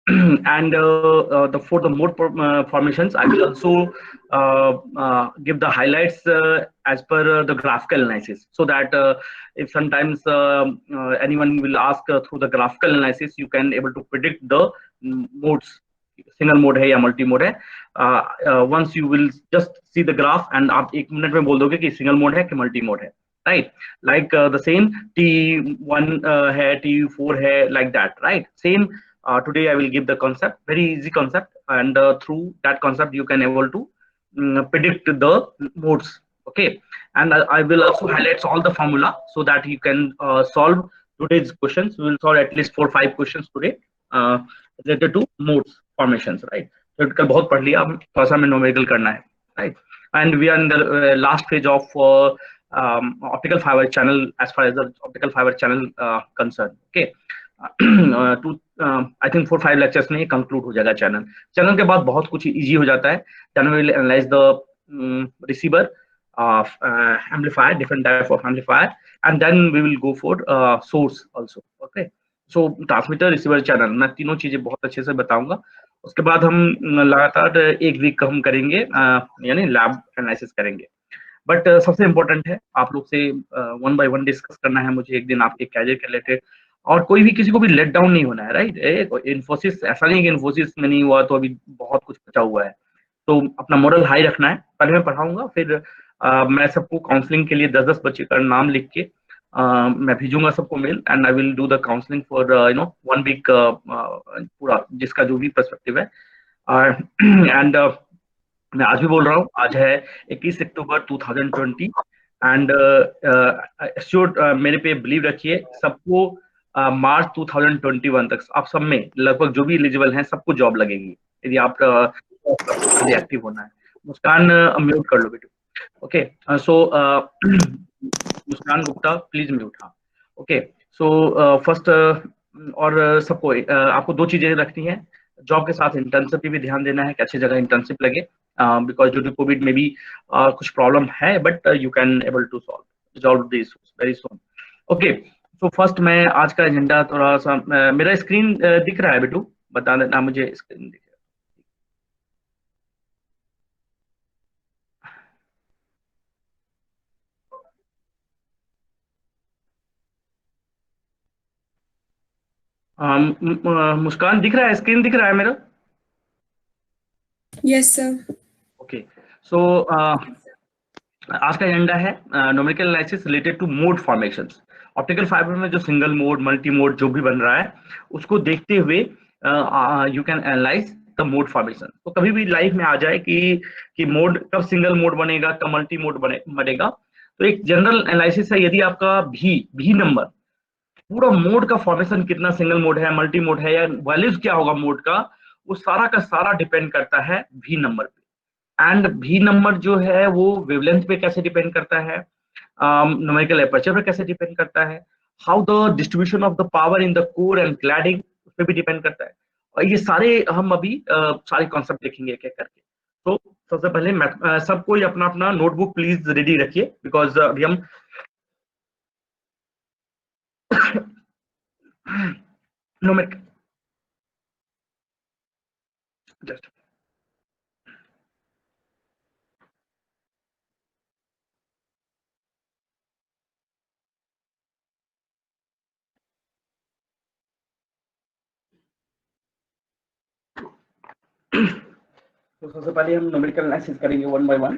and for the mode formations, I will also give the highlights as per the graphical analysis, so that if sometimes anyone will ask through the graphical analysis, you can able to predict the modes, single mode है या multi mode है. Once you will just see the graph and आप एक minute में बोल दोगे कि single mode है कि मल्टी मोड है, right. Like the same T1 है, T4 है, like that, right. Same today I will give the concept, very easy concept, and through that concept you can able to predict the modes. Okay, and I will also highlight all the formula so that you can solve today's questions. We will solve at least 4-5 questions today related to modes formations, right. Theoretical बहुत पढ़ लिया, अब थोड़ा सा हमें numerical करना है, right. And we are in the last phase of optical fiber channel, as far as the optical fiber channel concerned. Okay. To I think 4-5 lectures में कंक्लूड हो जाएगा चैनल. चैनल के बाद बहुत कुछ इजी हो जाता है. Channel will analyse the receiver amplifier, different type of amplifier, and then we will go for source also. Okay, so transmitter, receiver, channel, मैं तीनों चीजें बहुत अच्छे से बताऊंगा. उसके बाद हम लगातार एक वीक हम करेंगे, यानी लैब एनालिसिस करेंगे. बट सबसे इम्पोर्टेंट है आप लोग से वन बाय वन डिस्कस करना है मुझे एक दिन आपके कैरियर के रिलेटेड, और कोई भी किसी को भी लेट डाउन नहीं होना है, राइट. इन्फोसिस ऐसा नहीं कि इन्फोसिस में नहीं हुआ तो अभी बहुत कुछ बचा हुआ है, तो अपना मोरल हाई रखना है. पहले मैं पढ़ाऊंगा, फिर मैं सबको काउंसलिंग के लिए 10-10 बच्चे का नाम लिख के मैं भेजूंगा सबको mail, and I will do the counselling for 1 week पूरा, जिसका जो भी पर्सपेक्टिव है. एंड मैं आज भी बोल रहा हूँ, आज है 21 अक्टूबर 2020, एंड श्योर मेरे पे बिलीव रखिए, सबको मार्च 2021 तक आप सब में लगभग जो भी एलिजिबल हैं सबको जॉब लगेगी, यदि आप एक्टिव होना है. मुस्कान म्यूट कर लो बेटू. Okay, so Muskan Gupta please mute. हाँ, ओके. सो फर्स्ट और सबको आपको 2 चीजें रखनी है. जॉब के साथ इंटर्नशिप पे भी ध्यान देना है कि अच्छी जगह इंटर्नशिप लगे, बिकॉज ड्यू टू कोविड में भी कुछ प्रॉब्लम है, but you can able to solve this very soon. Okay, तो फर्स्ट मैं आज का एजेंडा थोड़ा सा, मेरा स्क्रीन दिख रहा है बेटू, बता देना मुझे स्क्रीन दिख रहा है. मुस्कान दिख रहा है, स्क्रीन दिख रहा है मेरा? Yes sir. ओके, सो आज का एजेंडा है numerical analysis related to mode formations. Optical fibre में जो सिंगल मोड, मल्टी मोड जो भी बन रहा है, उसको देखते हुए you can analyse the mode formation. तो कभी भी लाइफ में आ जाए कि मोड कब सिंगल मोड बनेगा, कब मल्टी मोड बनेगा, तो एक जनरल एनालिसिस है. यदि आपका भी नंबर, पूरा मोड का फॉर्मेशन कितना सिंगल मोड है, मल्टी मोड है, या वैल्यूज क्या होगा मोड का, वो सारा का सारा डिपेंड करता है भी नंबर पे. एंड भी नंबर जो है वो वेवलेंथ पे कैसे डिपेंड करता है, न्यूमेरिकल एपर्चर पे कैसे डिपेंड करता है, how the distribution of the power in the core and cladding उस पे भी डिपेंड करता है. और ये सारे हम अभी सारे कॉन्सेप्ट देखेंगे एक एक करके. तो सबसे पहले सब कोई अपना अपना नोटबुक प्लीज रेडी रखिए, बिकॉज अभी हम न्यूमेरिकल जस्ट तो सबसे पहले हम न्यूमेरिकल एनालिसिस करेंगे one by one,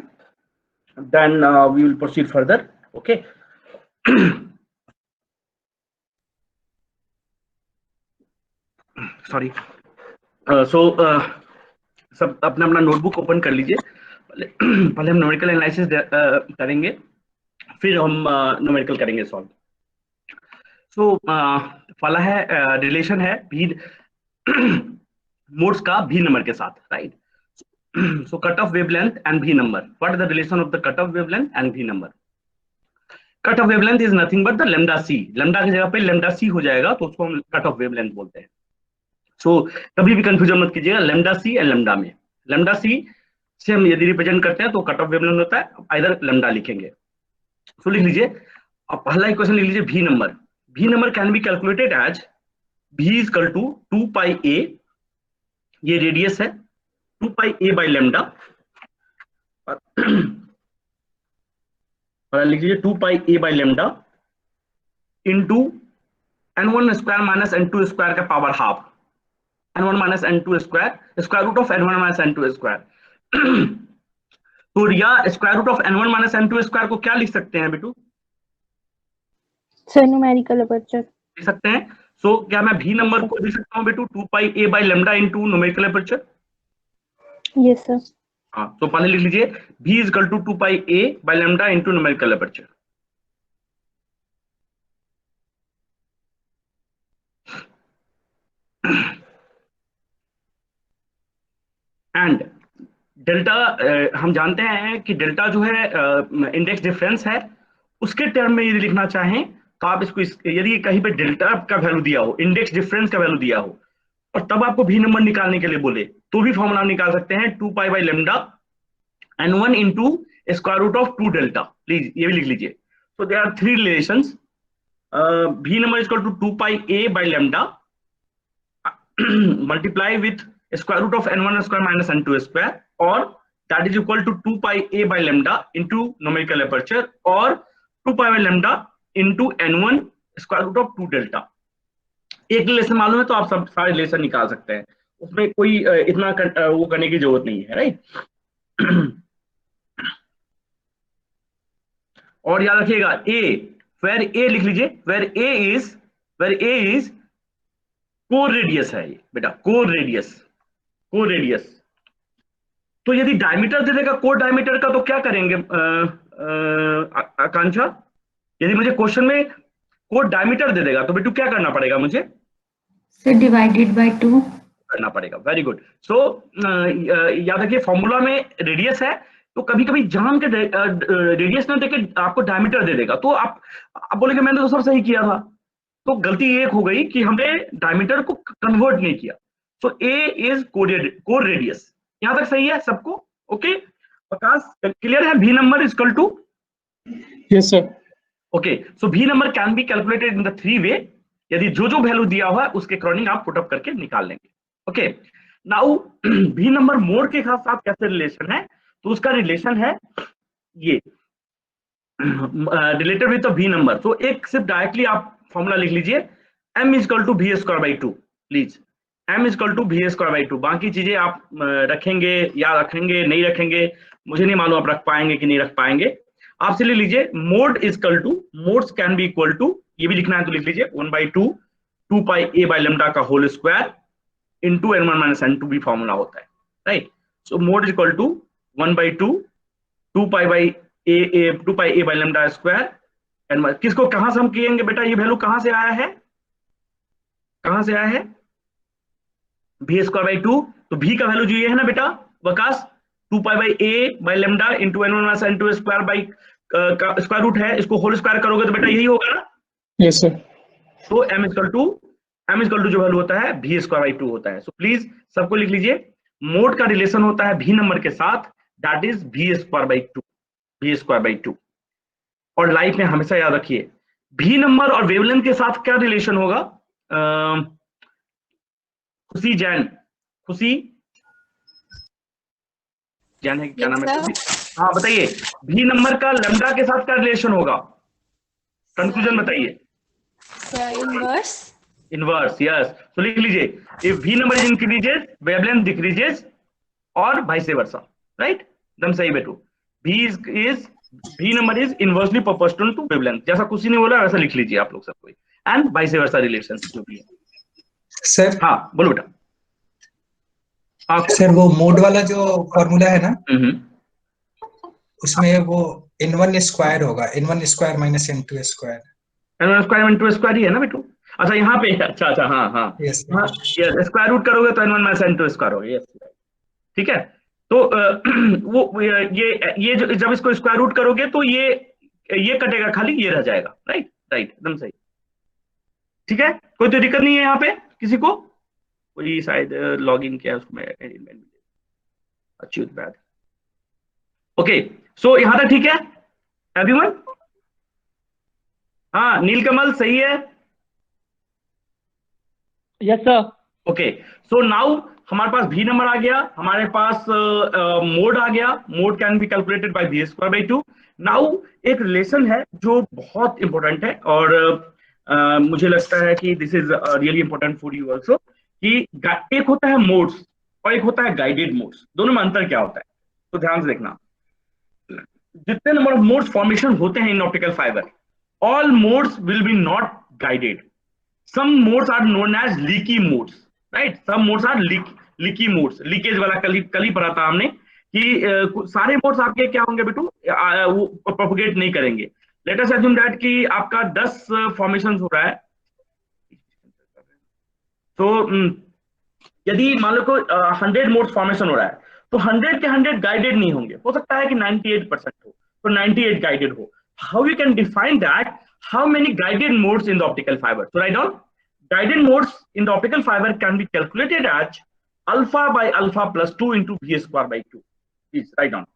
then we will proceed further. Okay, sorry. So सब अपना अपना नोटबुक ओपन कर लीजिए. पहले हम न्यूमेरिकल एनालिसिस करेंगे, फिर हम न्यूमेरिकल करेंगे सॉल्व. सो पहला है रिलेशन है भी मोड्स का भी नंबर के साथ, right. So cut off wavelength and V number. What is the relation of the cut off wavelength and V number? Cut off wavelength is nothing but the lambda C. Lambda की जगह पे lambda सी हो जाएगा, तो उसको हम cut off wavelength बोलते हैं. सो कभी भी कंफ्यूजन मत कीजिएगा लेमडा सी एंड लेमडा में. लेमडा सी से हम यदि रिप्रेजेंट करते हैं तो कट ऑफ वेवलेंथ होता है, इधर लेमडा लिखेंगे. सो लिख लीजिए, अब पहला इक्वेशन लिख लीजिए V number. V number can be calculated as V is equal to 2 pi A ये रेडियस है 2 पाई ए बाई लेमडा, और लिख लीजिए 2 pi A by lambda into n1 square minus n2 square का power half, n1 minus n2 square, square root of n1 minus n2 square. तो या square root of n1 minus n2 square को क्या लिख सकते हैं बेटू? सर न्यूमेरिकल अपर्चर लिख सकते हैं। सो क्या मैं भी नंबर को लिख सकता हूँ बेटू 2 pi A by lambda into numerical aperture? Yes sir. हाँ, तो पहले लिख लीजिए v is equal to 2 pi A by lambda into numerical aperture. And delta, हम जानते हैं कि डेल्टा जो है इंडेक्स डिफरेंस है, उसके टर्म में यदि लिखना चाहें तो आप इसको यदि कहीं पे डेल्टा का वैल्यू दिया हो, इंडेक्स डिफरेंस का वैल्यू दिया हो, और तब आपको भी नंबर निकालने के लिए बोले, तो भी फॉर्मूला निकाल सकते हैं 2 pi by lambda n1 into square root of 2 delta. Please ये भी लिख लीजिए। So there are three relations, V number is equal to 2 pi A by lambda multiply with square root of n1 square minus n2 square, or that is equal to 2 pi a by lambda into numerical aperture, or 2 pi by lambda into n1 square root of 2 delta। एक relation मालूम है तो आप सब सारे relation निकाल सकते हैं, उसमें कोई इतना वो करने की जरूरत नहीं है, राइट। और याद रखिएगा a, वेर a लिख लीजिए, where a is core radius है ये बेटा, कोर रेडियस। तो यदि डायमीटर दे देगा कोर डायमीटर का, तो क्या करेंगे आकांक्षा? यदि मुझे क्वेश्चन में कोर डायमीटर दे देगा तो बेटू क्या करना पड़ेगा मुझे? सर डिवाइडेड बाय 2 करना पड़ेगा। Very good. सो याद रखिए फॉर्मूला में रेडियस है, तो कभी कभी जान के रेडियस ना देके आपको डायमीटर दे देगा, तो आप बोलेंगे मैंने तो सब सही किया था। तो गलती एक हो गई कि हमने डायमीटर को कन्वर्ट नहीं किया। सो ए इज कोर रेडियस। यहां तक सही है सबको? ओके प्रकाश, क्लियर है? V number is equal to, yes sir. Okay, so V number can be calculated in the three way. यदि जो वैल्यू दिया हुआ है उसके अकॉर्डिंग आप पुट अप करके निकाल लेंगे। ओके, नाउ भी नंबर मोड के साथ कैसे रिलेशन है? तो उसका रिलेशन है ये रिलेटेड विद भी नंबर। तो एक सिर्फ डायरेक्टली आप फॉर्मूला लिख लीजिए, m is equal to V square by 2। Please m is equal to V square by 2। बाकी चीजें आप रखेंगे या रखेंगे नहीं रखेंगे, मुझे नहीं मालूम आप रख पाएंगे कि नहीं रख पाएंगे। आप से ले लीजिए mode is equal to, modes can be equal to, ये भी लिखना है तो लिख लीजिए 1/2 2 पाई ए बाई लेमडा का whole square into n1 minus n2 भी फॉर्मूला होता है, right. So mode is equal to 1/2 2 pi by A 2 pi A by lambda square. किसको कहां से हम किएंगे बेटा? ये वैल्यू कहां से आया है? कहां से आया है? भी स्क्वायर बाई 2। तो भी का वैल्यू जो ये है ना बेटा Waqas, 2 pi by A by lambda into n1 minus n2 square by का स्क्वायर रूट है, इसको होल स्क्वायर करोगे तो बेटा यही होगा ना? Yes sir. तो m इक्वल टू जो वैल्यू होता है भी स्क्वायर बाई 2 होता है। सो प्लीज सबको लिख लीजिए, मोड का रिलेशन होता है भी नंबर के साथ, दैट इज भी स्क्वायर बाई 2, भी स्क्वायर बाई 2। और लाइफ में हमेशा याद रखिए भी नंबर और वेवलेंथ के साथ क्या रिलेशन होगा? खुशी जैन, खुशी जैन है क्या नाम है? हाँ बताइए, भी नंबर का लैम्डा के साथ क्या रिलेशन होगा? कंक्लूजन बताइए। इनवर्स। Inverse, yes. तो लिख लीजिए if V number is increases wavelength decreases और वाइस वर्सा, राइट? एकदम सही बेटू। V number is inversely proportional to wavelength, जैसा कुछ ने बोला वैसा लिख लीजिए आप लोग सब कोई, एंड वाइस वर्सा रिलेशन जो भी है। सर हाँ बोलो बेटा। सर वो मोड वाला जो फॉर्मूला है ना, उसमें वो n1 स्क्वायर होगा, n1 square minus n2 square. n1 square n2 square ही है ना बेटू? अच्छा यहाँ पे, अच्छा अच्छा, हाँ हाँ यस यस, स्क्वायर रूट करोगे तो n1 माइनस n2 स्क्वायर होगा, यस ठीक है। तो वो ये जब इसको स्क्वायर रूट करोगे तो ये कटेगा, खाली ये रह जाएगा, राइट राइट, एकदम सही। ठीक है, कोई तो दिक्कत नहीं है यहाँ पे किसी को? कोई शायद लॉग इन किया उसमें अच्छी बात। ओके, सो यहां तक ठीक है एवरीवन? हाँ नीलकमल सही है? Yes sir. Okay, so now हमारे पास भी नंबर आ गया, हमारे पास मोड आ गया, mode can be calculated by V square by 2। Now एक रिलेशन है जो बहुत इंपॉर्टेंट है, और मुझे लगता है कि this is really important for you also, कि एक होता है मोड्स और एक होता है गाइडेड मोड्स। दोनों में अंतर क्या होता है, तो ध्यान से देखना। जितने नंबर ऑफ मोड्स फॉर्मेशन होते हैं in optical fibre, all modes will be not guided. Some modes are known as leaky modes, right? Some modes are leaky modes. Leakage वाला कल ही पढ़ा था हमने कि सारे मोड्स आपके क्या होंगे बेटू, वो प्रोपोगेट नहीं करेंगे। लेट अस अज्यूम दैट कि आपका 10 फॉर्मेशन हो रहा है, तो यदि मान लो को 100 मोड्स फॉर्मेशन हो रहा है, तो 100 के 100 गाइडेड नहीं होंगे, हो सकता है कि 98% हो, तो 98 गाइडेड हो। How you can define that, how many guided modes in the optical fibre? So write down guided modes in the optical fiber can be calculated as alpha by alpha plus 2 into v square by 2. Please write down.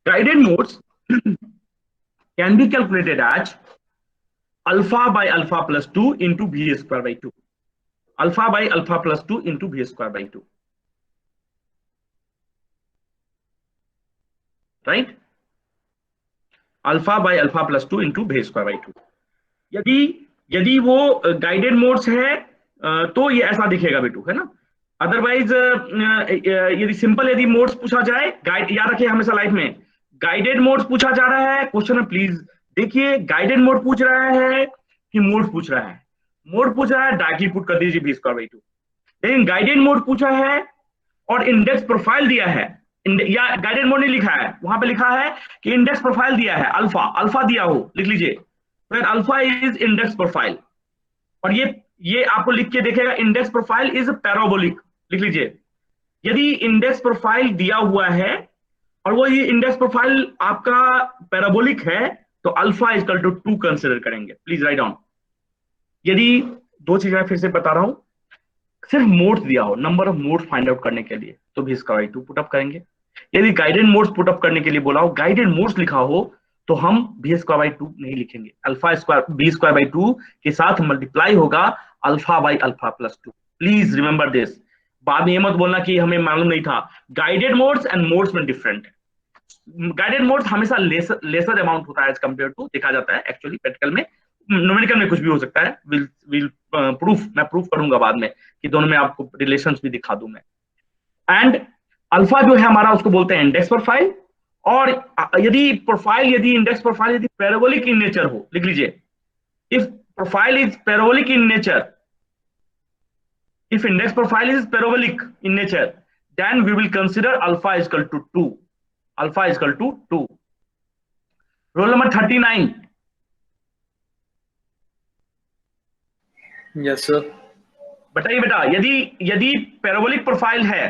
Guided modes can be calculated as alpha by alpha plus 2 into v square by 2. Alpha by alpha plus 2 into v square by 2. Right? Alpha by alpha plus 2 into v square by 2. यदि वो guided modes है तो ये ऐसा दिखेगा बेटू, है ना? अदरवाइज यदि सिंपल यदि मोड्स पूछा जाए, गाइड याद रखिए हमेशा लाइफ में, गाइडेड मोड्स पूछा जा रहा है क्वेश्चन में, प्लीज देखिए गाइडेड मोड पूछ रहा है कि मोड पूछ रहा है। मोड पूछ रहा है डायरेक्टली पुट कर दीजिए v स्क्वायर बाई 2। लेकिन गाइडेड मोड पूछा है और इंडेक्स प्रोफाइल दिया है, या गाइडेड मोड नहीं लिखा है, वहां पे लिखा है कि इंडेक्स प्रोफाइल दिया है, अल्फा अल्फा दिया हो, लिख लीजिए अल्फा इज इंडेक्स प्रोफाइल। और ये आपको लिख के देखेगा इंडेक्स प्रोफाइल इज पैराबोलिक, लिख लीजिए। यदि इंडेक्स प्रोफाइल दिया हुआ है और वो ये इंडेक्स प्रोफाइल आपका पैराबोलिक है, तो alpha is equal to 2 consider करेंगे। Please write down. यदि दो चीजें मैं फिर से बता रहा हूं, सिर्फ मोड्स दिया हो, number of modes find out करने के लिए, तो भी इसका 2 पुटअप करेंगे। यदि गाइडेड मोड्स पुटअप करने के लिए बोला हो, गाइडेड मोड्स लिखा हो, तो हम v स्क्वायर बाई 2 नहीं लिखेंगे, alpha square v square by 2 के साथ मल्टीप्लाई होगा alpha by alpha plus 2। Please remember this. बाद में ये मत बोलना कि हमें मालूम नहीं था। गाइडेड मोड्स एंड मोड्स में डिफरेंट है। गाइडेड मोड्स हमेशा लेसर अमाउंट होता है एज कंपेयर टू, देखा जाता है एक्चुअली प्रैक्टिकल में, न्यूमेरिकल में कुछ भी हो सकता है। मैं प्रूफ करूंगा बाद में कि दोनों में आपको रिलेशंस भी दिखा दूं मैं। एंड अल्फा जो है हमारा, उसको बोलते हैं इंडेक्स प्रोफाइल। और यदि इंडेक्स प्रोफाइल यदि पैराबोलिक इन नेचर हो, लिख लीजिए, if profile is parabolic in nature, if index profile is parabolic in nature, then we will consider alpha is equal to 2. Alpha is equal to 2. Roll number 39. Yes sir. बताइए बेटा, यदि parabolic profile है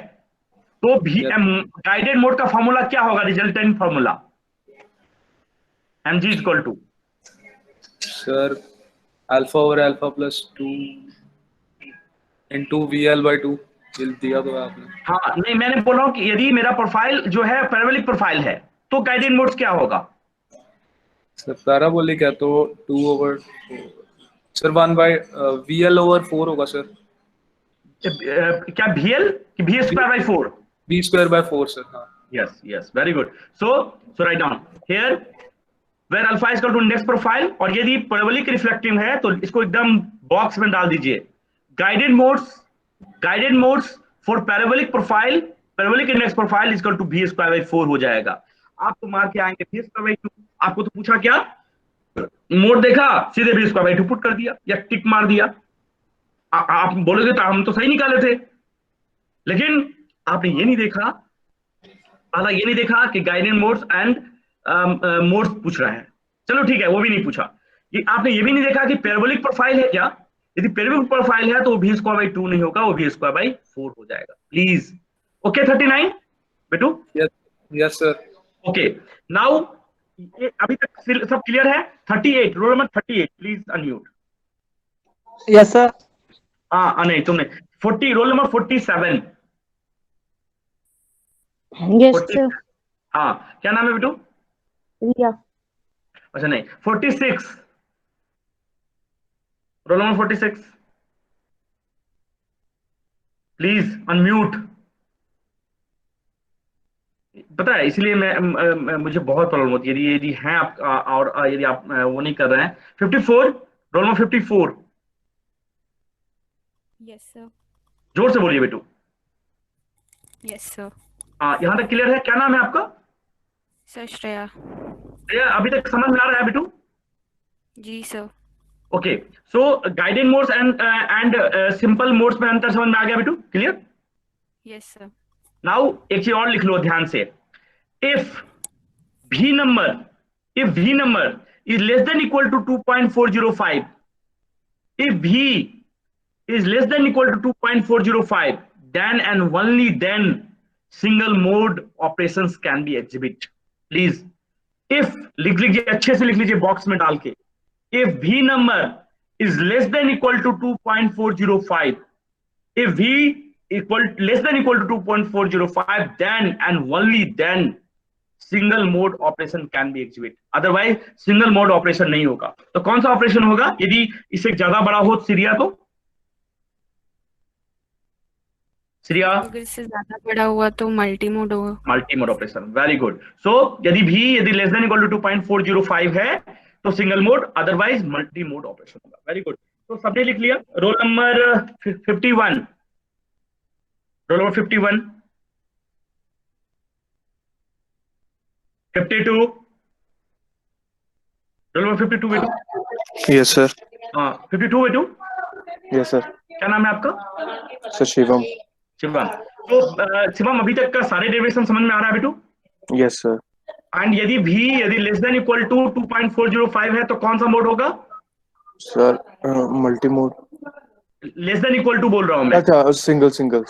तो भी guided mode का formula क्या होगा? Resultant formula mg is equal to Sir, alpha over alpha plus 2 into VL by 2 दिया तो आपने। हाँ नहीं, मैंने बोला हूं कि यदि मेरा प्रोफाइल जो है पैराबोलिक प्रोफाइल है तो गाइडेड मोड्स क्या होगा? सर पैराबोलिक है तो 2 over sir 1 by VL over 4 होगा सर। क्या VL कि v square by 4? v square by 4 sir. हाँ yes very good. So write down here where alpha is equal to index profile, और यदि पैराबोलिक रिफ्लेक्टिव है तो इसको एकदम बॉक्स में डाल दीजिए। Guided modes for parabolic profile, parabolic index profile is equal to v square by 4 हो जाएगा। आप तो मार के आएंगे v स्क्वायर बाई 2। आपको तो पूछा क्या, मोड देखा, सीधे v स्क्वायर बाई 2 पुट कर दिया या टिक मार दिया। आप बोलोगे तो हम तो सही निकाले थे, लेकिन आपने ये नहीं देखा कि गाइडेड मोड्स एंड मोड्स पूछ रहा है। चलो ठीक है, वो भी नहीं पूछा। आपने ये भी नहीं देखा कि पैराबोलिक प्रोफाइल है क्या। यदि पैराबोलिक प्रोफाइल है तो v स्क्वायर बाई 2 नहीं होगा, वो v स्क्वायर बाई 4 हो जाएगा। प्लीज ओके 39 बेटू? Yes sir. ओके नाउ अभी तक सब क्लियर है? 38, roll number 38 please unmute. Yes sir. हाँ नहीं तुमने 40, रोल नंबर 47। Yes sir. हाँ क्या नाम है बेटू? रिया। अच्छा नहीं 46, रोल नंबर 46 प्लीज अनम्यूट। पता है, इसलिए मुझे बहुत प्रॉब्लम होती है यदि हैं आप और यदि आप वो नहीं कर रहे हैं। 54, रोल नंबर 54, Yes, sir. जोर से बोलिए बेटू। Yes, sir. हाँ, यहाँ तक क्लियर है? क्या नाम है आपका? Sir Shreya. भैया अभी तक समझ में आ रहा है बेटू? जी sir. Okay, so guided modes and simple modes में अंतर समझ में आ गया बेटू? क्लियर? Yes, sir. नाउ एक चीज और लिख लो ध्यान से। If V number, if V number is less than equal to 2.405, if V is less than equal to 2.405, then and only then single mode operations can be exhibit. Please, if लिख लीजिए, अच्छे से लिख लीजिए बॉक्स में डाल के, if V number is less than equal to 2.405, if V less than equal to 2.405, then and only then single mode operation can be execute, otherwise single mode operation नहीं होगा। तो कौन सा ऑपरेशन होगा यदि इससे ज्यादा बड़ा हो सीरिया? तो सीरिया अगर इससे ज्यादा बड़ा हुआ तो मल्टी मोड होगा। Multi mode operation, very good. So यदि लेस देन इक्वल टू 2.405 है तो single mode, otherwise multi mode operation होगा। वेरी गुड, तो सबने लिख लिया। Roll number 51, roll number 51, 52, roll number 52 बेटू। Yes sir. हाँ 52 बेटू। Yes sir. क्या नाम है आपका? सर शिवम। शिवम। तो शिवम अभी तक का सारे डेरिवेशन समझ में आ रहा है बेटू? Yes sir. एंड यदि लेस देन इक्वल टू 2.405 है तो कौन सा मोड होगा? Sir multi mode. Less than equal to बोल रहा हूं मैं। अच्छा, सिंगल सिंगल।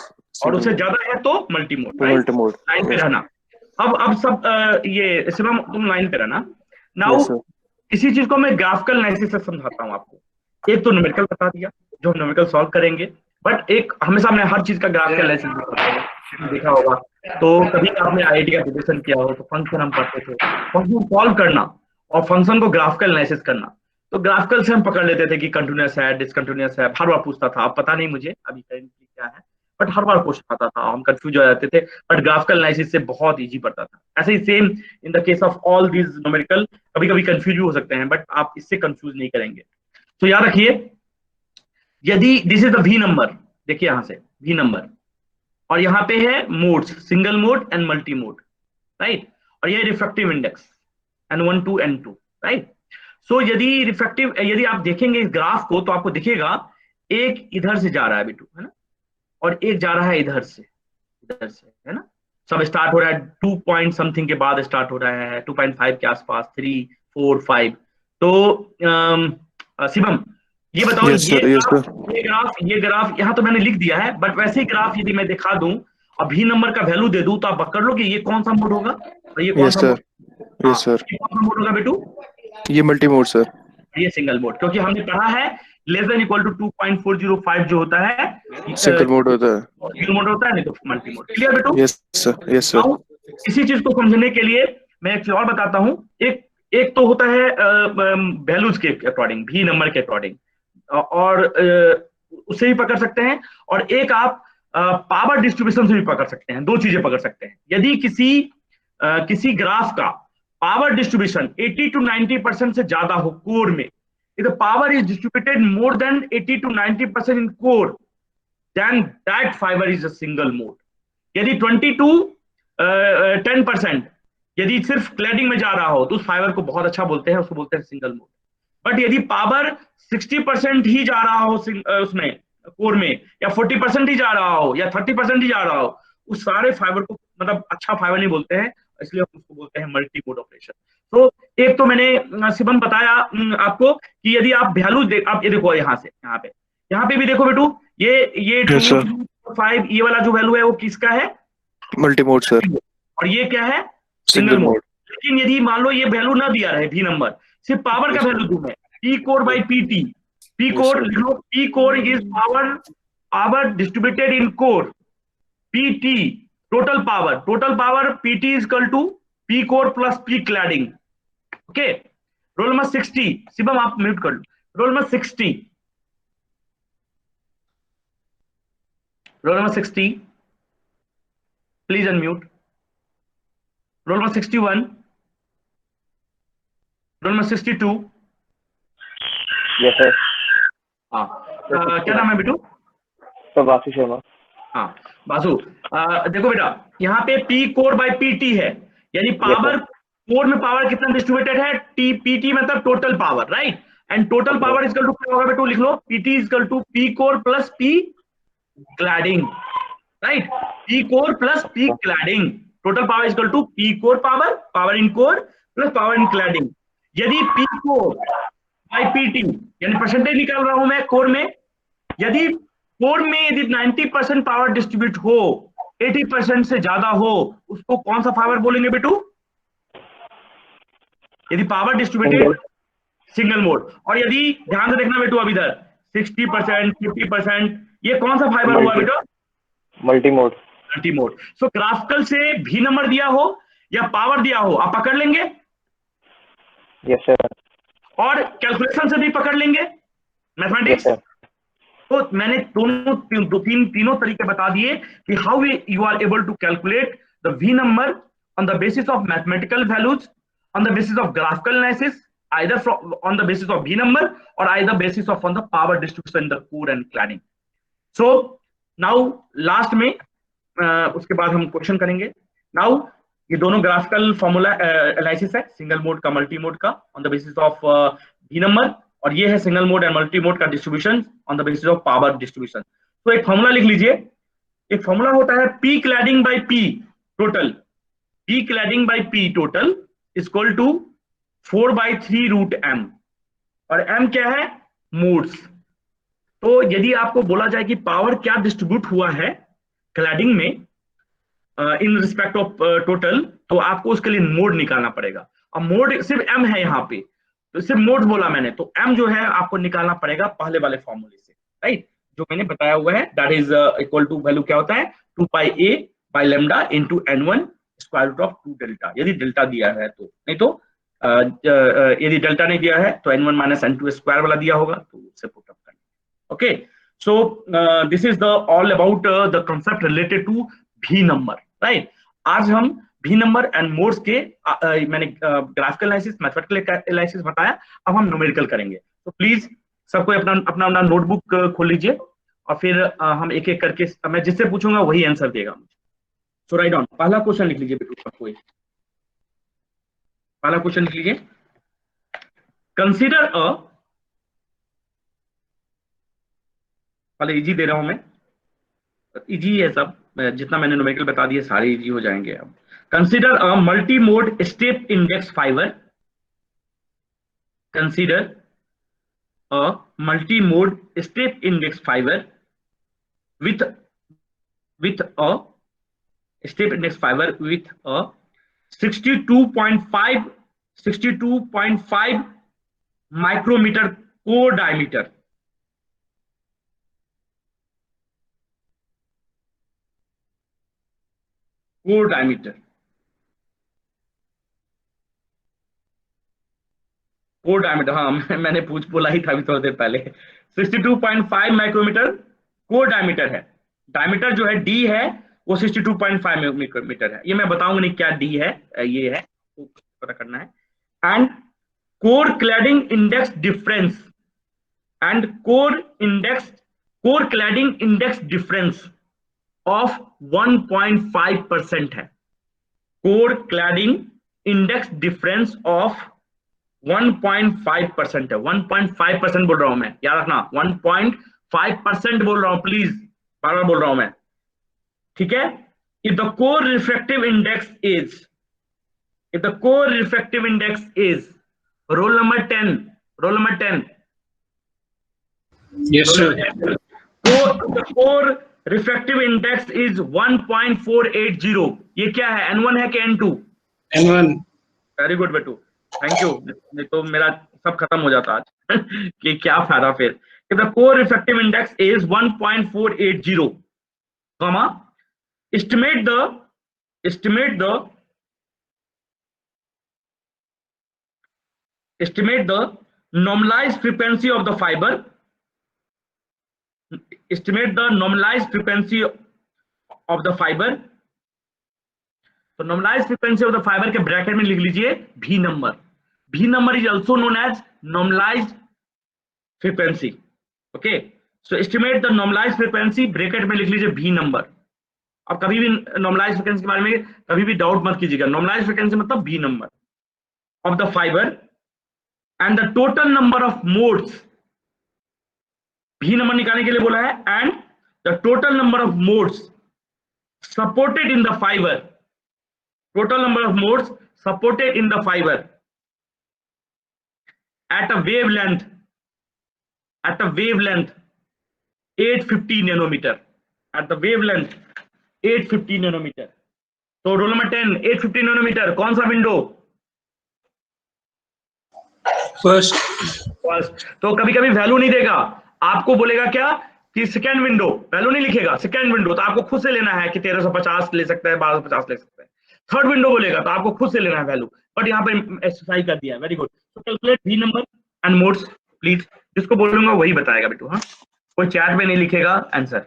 और उससे ज्यादा है तो multi mode. Multi mode. Line पे रहना। अब सब ये शिवम तुम लाइन पे रहना। Now yes sir. इसी चीज को मैं ग्राफिकल एनालिसिस से समझाता हूँ आपको। एक तो न्यूमेरिकल बता दिया जो हम न्यूमेरिकल सॉल्व करेंगे, बट एक हमेशा मैं हर चीज का ग्राफिकल एनालिसिस देखा होगा। तो कभी आपने आईआईटी का प्रिपरेशन किया हो तो फंक्शन हम पढ़ते थे, फंक्शन सॉल्व करना और फंक्शन को ग्राफिकल एनालिसिस करना। तो ग्राफिकल से हम पकड़ लेते थे कि कंटिन्यूअस है, डिसकंटिन्यूअस है, हर बार पूछता था। अब पता नहीं मुझे अभी करेंटली क्या है, बट हर बार पूछता था, हम कंफ्यूज हो जाते थे। बट ग्राफिकल एनालिसिस से बहुत इजी पड़ता था। ऐसे ही same in the case of all these numerical, कभी कभी कंफ्यूज हो सकते हैं, बट आप इससे कंफ्यूज नहीं करेंगे। तो याद रखिए, यदि this is the V number, देखिए यहां से वी नंबर, और यहाँ पे है modes, single mode and multi mode, right? और ये refractive index N1 to N2, right? So यदि आप देखेंगे इस ग्राफ को तो आपको दिखेगा एक इधर से जा रहा है बेटू, है ना, और एक जा रहा है इधर से, है ना। सब स्टार्ट हो रहा है 2 पॉइंट समथिंग के बाद स्टार्ट हो रहा है, 2.5 के आसपास, 3, 4, 5। तो शिवम ये बताओ, ये ग्राफ यहाँ तो मैंने लिख दिया है, बट वैसे ही ग्राफ यदि मैं दिखा दूं और भी नंबर का वैल्यू दे दूं तो आप पकड़ लो कि ये कौन सा मोड होगा और ये कौन सा मोड? Yes sir. ये कौन सा मोड होगा बेटू? ये मल्टी मोड सर। ये सिंगल मोड, क्योंकि हमने पढ़ा है लेस देन इक्वल टू 2.405 जो होता है सिंगल मोड होता है, सिंगल मोड होता है, नहीं तो मल्टी मोड। क्लियर बेटू? Yes sir. Yes sir. इसी चीज को समझने के लिए मैं एक चीज और बताता हूँ। एक तो होता है वैल्यूज के अकॉर्डिंग, भी नंबर के अकॉर्डिंग, और उससे भी पकड़ सकते हैं, और एक आप पावर डिस्ट्रीब्यूशन से भी पकड़ सकते हैं। दो चीजें पकड़ सकते हैं। यदि किसी ग्राफ का पावर डिस्ट्रीब्यूशन 80 to 90% से ज्यादा हो कोर में, if the power is distributed more than 80 to 90% in core, then that fiber is a single mode. यदि 20 to 10% यदि सिर्फ क्लैडिंग में जा रहा हो तो उस फाइबर को बहुत अच्छा बोलते हैं, उसको बोलते हैं सिंगल मोड। बट यदि पावर 60% ही जा रहा हो उसमें कोर में, या 40% ही जा रहा हो, या 30% ही जा रहा हो, उस सारे फाइबर को मतलब अच्छा फाइबर नहीं बोलते हैं, इसलिए हम उसको बोलते हैं मल्टी मोड ऑपरेशन। तो एक तो मैंने शिवम बताया आपको कि यदि आप वैल्यू आप ये देखो यहाँ पे भी देखो बेटू, ये 2, 5, ये वाला जो वैल्यू है वो किसका है? Multi mode sir. और ये क्या है? Single mode. लेकिन यदि मान लो ये वैल्यू ना दिया रहे भी नंबर, सिर्फ पावर का वैल्यू दूं मैं, P core by PT, P core लिख लो, P core is power distributed in core, PT total power PT is equal to P core plus P cladding. Okay, roll number 60, Shivam आप mute कर लो। Roll number 60, please unmute. Roll number 61, roll number 62। Yes sir. हाँ, क्या नाम है बेटू? Sir Basu Sharma. हाँ बासु, देखो बेटा, यहाँ पे पी कोर बाय पीटी है, यानी पावर कोर में पावर कितना डिस्ट्रीब्यूटेड है, टी पीटी मतलब total power, right? And total power equal to क्या होगा बेटू, लिख लो, PT equal to P core plus P cladding, right? P core plus P cladding, total power equal to P core power, power in core plus power in cladding. यदि P core by PT, यानी percentage निकाल रहा हूं मैं core में, यदि core में यदि 90% पावर डिस्ट्रीब्यूट हो, 80% से ज्यादा हो, उसको कौन सा पावर बोलेंगे बेटू? यदि पावर डिस्ट्रीब्यूटेड सिंगल मोड। और यदि ध्यान से देखना बेटू, अभी इधर 60%, 50%, ये कौन सा फाइबर हुआ बेटू? Multi mode. Multi mode. So graphical से भी नंबर दिया हो या पावर दिया हो, आप पकड़ लेंगे? Yes sir. और कैलकुलेशन से भी पकड़ लेंगे, मैथमेटिक्स। तो मैंने तीनों तरीके बता दिए कि how you are able to calculate the V number on the basis of mathematical values, on the basis of graphical analysis, either from on the basis of V number or either basis of on the power distribution in the core and cladding. So now last में उसके बाद हम question करेंगे। now ये दोनों graphical formula analysis है, single mode का multi mode का on the basis of V number, और ये है single mode and multi mode का distribution on the basis of power distribution. तो एक फॉर्मूला लिख लीजिए, एक फॉर्मूला होता है P cladding by P total, P cladding by P total equal to 4/3 root m, और m क्या है? मोड्स। तो यदि आपको बोला जाए कि पावर क्या डिस्ट्रीब्यूट हुआ है क्लैडिंग में इन रिस्पेक्ट ऑफ टोटल, तो आपको उसके लिए मोड निकालना पड़ेगा। अब मोड सिर्फ m है यहाँ पे, तो सिर्फ मोड बोला मैंने, तो m जो है आपको निकालना पड़ेगा पहले वाले फॉर्मूले से, राइट? जो मैंने बताया हुआ है, that is equal to value क्या होता है, 2πa by lambda into n1 square root of 2 delta, यदि डेल्टा दिया है तो, नहीं तो यदि डेल्टा नहीं दिया है तो n1 माइनस n2 स्क्वायर वाला दिया होगा, तो उससे पुट अप करना। Okay, so this is the all about the concept related to भी नंबर, राइट? आज हम भी नंबर एंड मोड्स के मैंने ग्राफिकल एनालिसिस, मैथमेटिकल एनालिसिस बताया, अब हम न्यूमेरिकल करेंगे। तो प्लीज सबको अपना अपना नोटबुक खोल लीजिए, और फिर हम एक एक करके, मैं जिससे पूछूंगा वही आंसर देगा मुझे। सो राइट डाउन, पहला क्वेश्चन लिख लीजिए बेटू, कोई पहला क्वेश्चन लिख लीजिए। कंसीडर अ, पहले इजी दे रहा हूं मैं, इजी है सब, जितना मैंने न्यूमेरिकल बता दिए सारे इजी हो जाएंगे। अब consider a multi mode step index fibre, consider a multi mode step index fibre with a step index fiber with a 62.5 micrometer core diameter, core diameter, core diameter, हाँ मैंने बोला ही था अभी थोड़ी देर पहले, 62.5 माइक्रोमीटर कोर डायमीटर है। Diameter जो है डी है वो 62.5 माइक्रोमीटर है, ये मैं बताऊंगा नहीं क्या डी है, ये है, तो पता करना है। And core cladding index difference, and core cladding index difference of 1.5% है। Core cladding index difference of 1.5% है, 1.5% बोल रहा हूं मैं, याद रखना 1.5% बोल रहा हूं, प्लीज बार बार बोल रहा हूं मैं, ठीक है? If the core refractive index is, if the core refractive index is, roll number 10, roll number 10, yes sir, core refractive index is 1.480, ये क्या है, N1 है कि N2? N1। वेरी गुड बेटू, थैंक यू, नहीं तो मेरा सब खत्म हो जाता आज कि क्या फायदा फिर। If the core effective index is 1.480, comma, estimate the normalized frequency of the fiber, estimate the normalized frequency of the fiber। तो normalized frequency of the fiber के ब्रैकेट में लिख लीजिए V number. V number is also known as normalized frequency. Okay, so estimate the normalized frequency, bracket में लिख लीजिए V number. अब कभी भी नॉर्मलाइज्ड फ्रीक्वेंसी के बारे में कभी भी डाउट मत कीजिएगा. नॉर्मलाइज्ड फ्रीक्वेंसी मतलब V number of the fibre and the total number of modes. V number निकालने के लिए बोला है and the total number of modes supported in the fibre. Total number of modes supported in the fibre at a wavelength 850 nanometer. At the wavelength 850 nanometer. तो role number 10 850 nanometre कौन सा window? First. तो कभी कभी value नहीं देगा, आपको बोलेगा क्या कि सेकेंड विंडो, वैल्यू नहीं लिखेगा, सेकेंड विंडो. तो आपको खुद से लेना है कि 1350 ले सकता है, 1250 ले सकता है. थर्ड विंडो बोलेगा तो आपको खुद से लेना है वैल्यू, बट यहाँ पे एक्सरसाइज कर दिया है. Very good. तो calculate V number and modes please. जिसको बोलूंगा वही बताएगा बेटू. हाँ, कोई चैट में नहीं लिखेगा आंसर.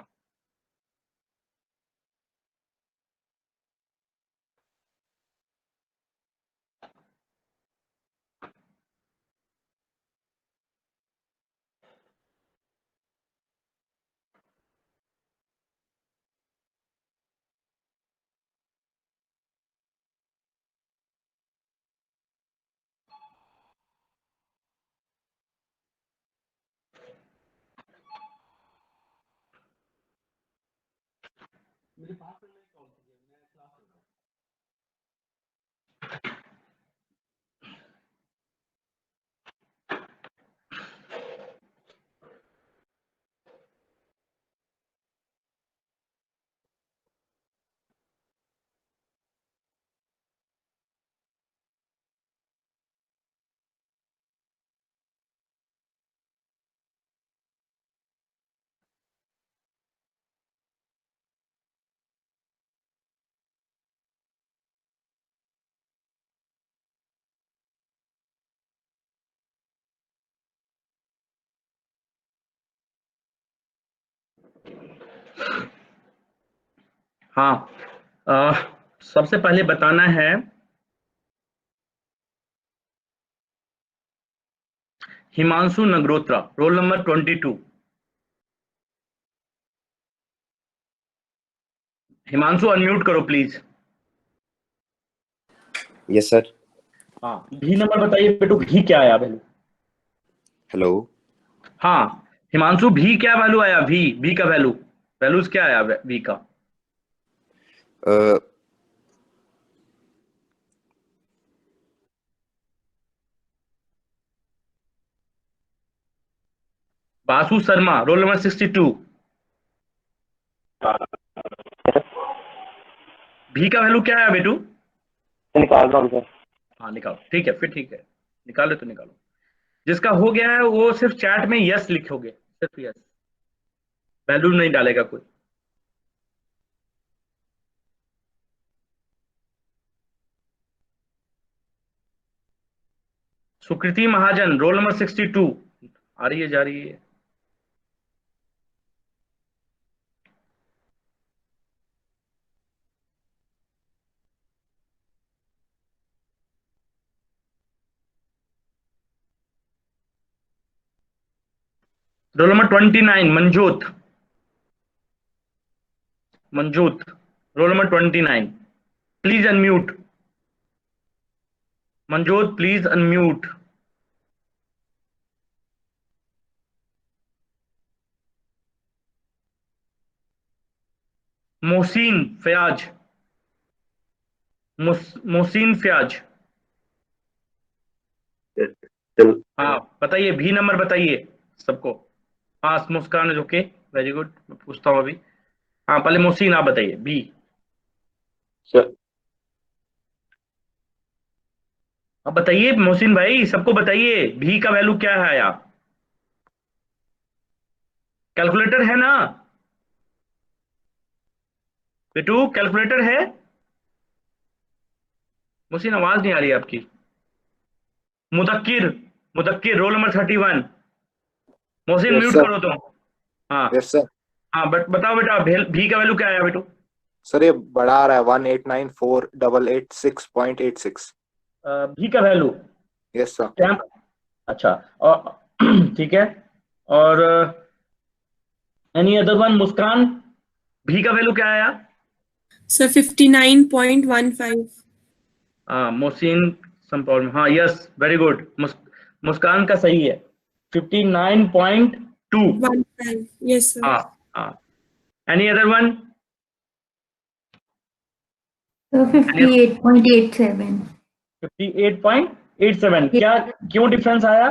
हाँ, सबसे पहले बताना है Himanshu Nagrotra, roll number 22. Himanshu unmute करो प्लीज. Yes sir. हाँ, V नंबर बताइए बेटू, V क्या आया वैल्यू? हेलो. हाँ हिमांशु, V क्या वैल्यू आया? V का वैल्यूज क्या आया V का? Basu Sharma, roll number 62. V का वैल्यू क्या आया बेटू? निकाल रहा हूँ सर. हाँ निकालो, ठीक है, फिर ठीक है, निकालो तो निकालो. जिसका हो गया है वो सिर्फ चैट में यस लिखोगे, सिर्फ यस, वैल्यू नहीं डालेगा कोई. सुकृति महाजन, रोल नंबर 62. आ रही है, जा रही है. Roll number 29 Manjot, roll number 29. Please unmute. Manjot please unmute. Mohsin Fayaz. हाँ बताइए, V नंबर बताइए सबको. हाँ मुस्कान, ओके, वेरी गुड. मैं पूछता हूँ अभी. हाँ पहले मोहसिन आप बताइए V. सर अब बताइए मोहसिन भाई, सबको बताइए V का वैल्यू क्या है आया? कैलकुलेटर है ना बेटू? कैलकुलेटर है? मोहसिन आवाज नहीं आ रही है आपकी. Mudakkir roll number 31. Mohsin Yes, mute sir. करो तुम. हाँ यस सर. हाँ, बट बताओ बेटा, V का वैल्यू क्या आया बेटू? सर ये बढ़ा रहा है 1894886.86। भी का वैल्यू? Yes sir. क्या? अच्छा, और ठीक है। और एनी अदर वन? मुस्कान, भी का वैल्यू क्या आया? सर 59.15। मोहसिन सम प्रॉब्लम, हाँ यस वेरी गुड, मुस्कान का सही है 59.2। 15। Yes sir. हाँ। Any other one? So 58.87. 58.87। क्या, क्यों डिफरेंस आया?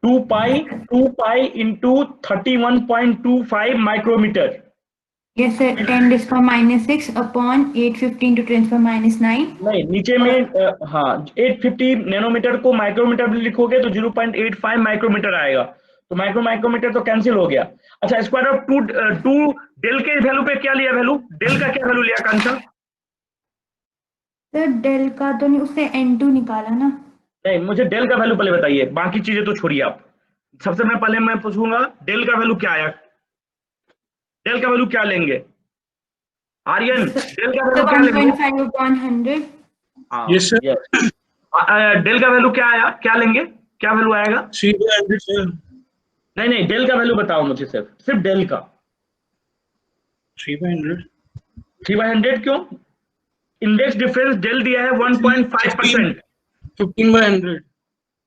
2 pi into 31.25 micrometre. Yes sir, 10 raised to minus 6 upon 815 to 10 raised to minus 9. नहीं, नीचे में हाँ 850 नैनोमीटर को माइक्रोमीटर में लिखोगे तो 0.85 माइक्रोमीटर आएगा, तो माइक्रोमीटर तो कैंसिल हो गया। अच्छा, स्क्वायर ऑफ 2 डेल के वैल्यू पे क्या लिया वैल्यू? डेल का क्या वैल्यू लिया कांचा? सर डेल का तो नहीं, उससे n2 निकाला ना। नहीं, मुझे डेल का वैल्यू पहले बताइए, बाकी चीजें तो छोड़िए आप। सबसे पहले मैं पूछूंगा डेल का वैल्यू क्या आया? डेल का वैल्यू क्या लेंगे? आर्यन, डेल का वैल्यू क्या लेंगे? 1.5 upon 100. Yes sir. डेल का वैल्यू क्या आया, क्या लेंगे, क्या वैल्यू आएगा? 300 सर। नहीं, डेल का वैल्यू बताओ मुझे, सिर्फ डेल का। 3/100। 3/100 क्यों? इंडेक्स डिफरेंस डेल दिया है 1.5%। 15/100।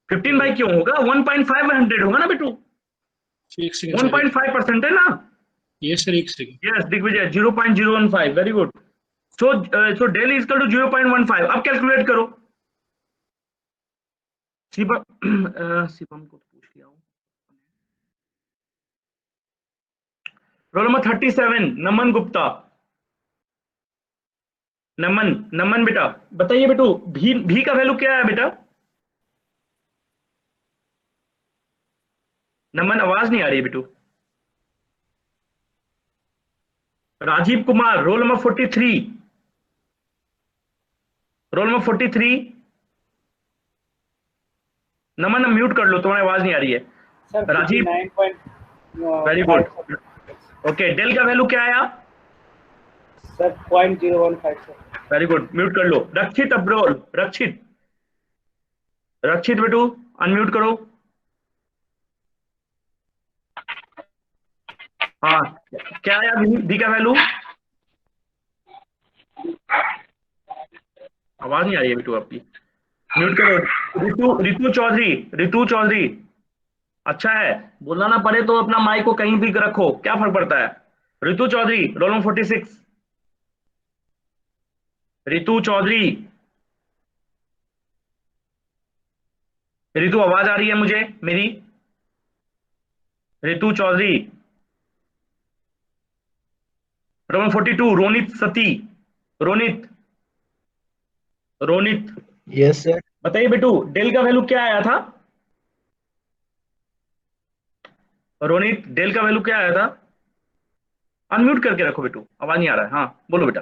15 बाई क्यों होगा? 1.5/100 होगा ना बेटू, 1.5% है ना? यस सर, एक second. Yes Digvijay, 0.015, very good. So del is equal to 0.15। अब कैलकुलेट करो। शिवम को पूछ लिया हूं। Roll number 37 Naman Gupta. नमन बेटा बताइए बेटू, भी का वैल्यू क्या है बेटा? नमन, आवाज नहीं आ रही है बेटू। Rajeev Kumar, roll number 43। Roll number 43। Naman mute कर लो, तुम्हारी आवाज नहीं आ रही है। Rajeev, very good. Okay, del का वैल्यू क्या आया? Sir 0.015 sir. Very good, mute कर लो। रक्षित अब्रोल, रक्षित बेटू अनम्यूट करो। हाँ, क्या आया भी का वैल्यू? आवाज नहीं आ रही है बेटू आपकी, म्यूट करो। रितु चौधरी, अच्छा है, बोलना ना पड़े तो अपना माइक को कहीं भी रखो, क्या फर्क पड़ता है। Ritu Chaudhary, roll number 46। रितु चौधरी, रितु आवाज आ रही है मुझे मेरी? Ritu Chaudhary. Roll number 42 Ronit Sati. Ronit yes sir. बताइए बेटू, डेल का वैल्यू क्या आया था? रोनित, डेल का वैल्यू क्या आया था? अनम्यूट करके रखो बेटू, आवाज नहीं आ रहा है। हाँ बोलो बेटा।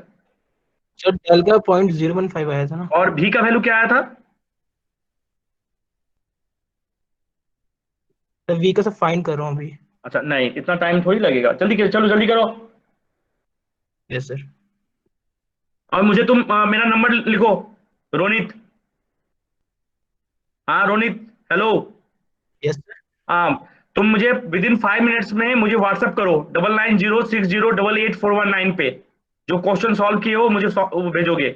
सर डेल का 0.015 आया था ना। और भी का वैल्यू क्या आया था? सर वी का सब फाइंड कर रहा हूँ अभी। अच्छा, नहीं इतना टाइम थोड़ी लगेगा, चलो जल्दी करो। Yes sir. और मुझे तुम मेरा नंबर लिखो, रोनित। हाँ रोनित, हेलो। Yes sir. हाँ, तुम मुझे विद इन 5 मिनट्स में मुझे व्हाट्सएप करो 9906088419 पे। जो क्वेश्चन सॉल्व किए हो मुझे वो भेजोगे,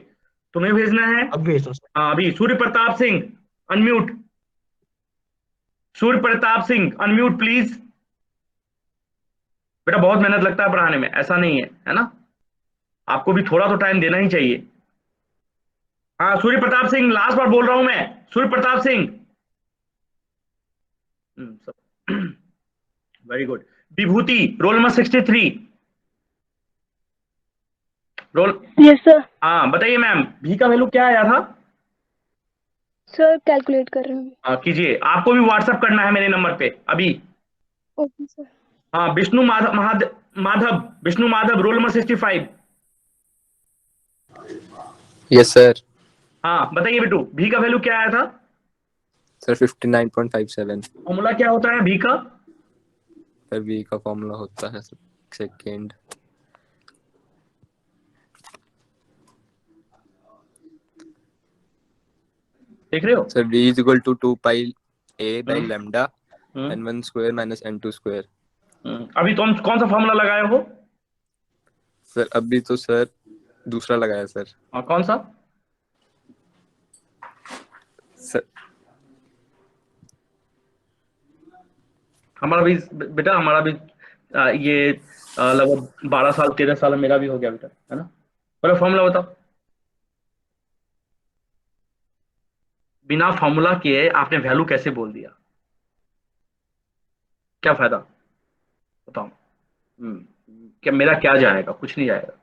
तुम्हें भेजना है। अब भेज दो सर। हाँ अभी। Surya Pratap Singh unmute, Surya Pratap Singh unmute please. बेटा बहुत मेहनत लगता है पढ़ाने में, ऐसा नहीं है ना? आपको भी थोड़ा तो टाइम देना ही चाहिए। हाँ सूर्य प्रताप सिंह, लास्ट बार बोल रहा हूं मैं, Surya Pratap Singh. Very good. Vibhuti, roll number 63। Roll. Yes sir. हाँ बताइए मैम, भी का वैल्यू क्या आया था? सर कैलकुलेट कर रहे हैं। हाँ कीजिए, आपको भी व्हाट्सएप करना है मेरे नंबर पे अभी। Okay sir. हाँ Vishnu Madhav, roll number 65। Yes sir. हाँ बताइए बेटू, भी का वैल्यू क्या आया था? सर 59.57। फॉर्मूला क्या होता है भी का? सर वी का फॉर्मूला होता है सेकेंड देख रहे हो? Sir v is equal to 2 pi a by lambda n1 square minus n2 square. अभी तुम कौन सा फॉर्मूला लगाए हो? सर अभी तो सर दूसरा लगाया सर. कौन सा? सर हमारा भी बेटा, हमारा भी ये लगभग 12 साल 13 साल मेरा भी हो गया बेटा, है ना? बोलो फॉर्मूला बताओ। बिना फॉर्मूला के आपने वैल्यू कैसे बोल दिया? क्या फायदा बताओ? क्या मेरा क्या जाएगा? कुछ नहीं जाएगा।